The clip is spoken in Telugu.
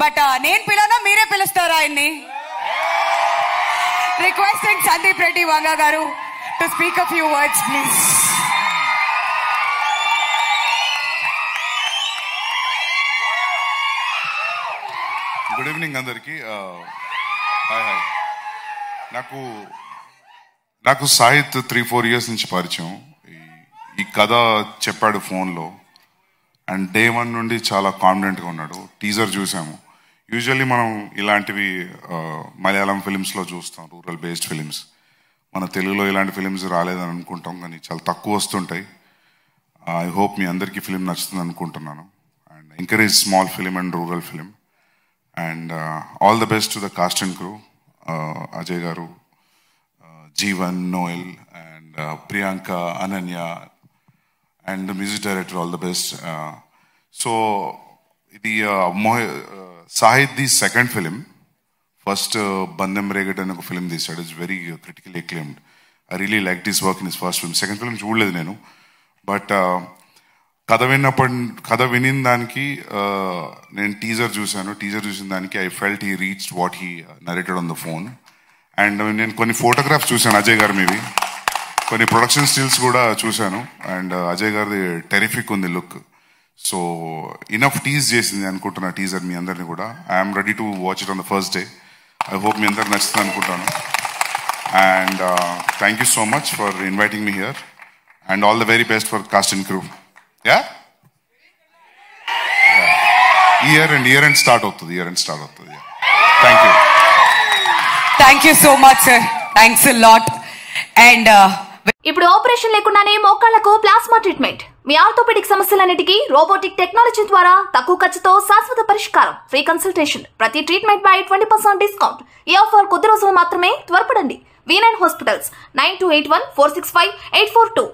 బట్ నేను పిలవనా మీరే పిలుస్తారా ఆయన్ని? రిక్వెస్టింగ్ సందీప్ రెడ్డి వంగ గారు to speak a few words please. Good evening అందరికీ. Hi hi. నాకు సాహిత్ 3-4 years నుంచి పరిచయం. ఈ కథ చెప్పాడు ఫోన్లో అండ్ డే 1 నుండి చాలా కాన్ఫిడెంట్గా ఉన్నాడు. టీజర్ చూసాము. యూజువల్లీ మనం ఇలాంటివి మలయాళం ఫిలిమ్స్లో చూస్తాం, రూరల్ బేస్డ్ ఫిలిమ్స్. మన తెలుగులో ఇలాంటి ఫిలిమ్స్ రాలేదని అనుకుంటాం, కానీ చాలా తక్కువ వస్తుంటాయి. ఐ హోప్ మీ అందరికీ ఫిలిం నచ్చుతుంది అనుకుంటున్నాను. And encourage small film and rural film. And all the best to the cast and crew, Ajay Garu, Jeevan, Noel, and Priyanka, Ananya, and the music director, all the best. So, the Sahid, the second film, first Bandham Regat and a film this said is very critically acclaimed. I really liked his work in his first film. Second film, చూడలేదు నేను. But కథ వినిన దానికి నేను టీజర్ చూశాను. టీజర్ చూసిన దానికి I felt he reached what he narrated on the phone. And నేను కొన్ని ఫోటోగ్రాఫ్స్ చూశాను అజయ్ గారు మీవి, కొన్ని ప్రొడక్షన్ స్టిల్స్ కూడా చూశాను. అండ్ అజయ్ గారిది టెరిఫిక్ ఉంది లుక్. సో ఇనఫ్ టీజ్ చేసింది అనుకుంటున్నా టీజర్ మీ అందరినీ కూడా. I'm ready to watch it on the first day. I hope మీ అందరికి నచ్చుతుంది అనుకుంటాను. And thank you so much for inviting మీ here and all the very best for cast and crew. Yeah? Year end start అవుతుంది. Thank you. Thank you so much sir. Thanks a lot. And ఇప్పుడు ఆపరేషన్ లేకుండానే మోకాళ్లకు ప్లాస్మా ట్రీట్మెంట్. మీ ఆర్థోపెడిక్ సమస్యలన్నిటికీ రోబోటిక్ టెక్నాలజీ ద్వారా తక్కువ ఖర్చుతో శాశ్వత పరిష్కారం. Free consultation. ప్రతి ట్రీట్మెంట్ పై 20% డిస్కౌంట్. ఈ ఆఫర్ కొద్ది రోజులు మాత్రమే. త్వరపడండి. V9 hospitals 9281465842.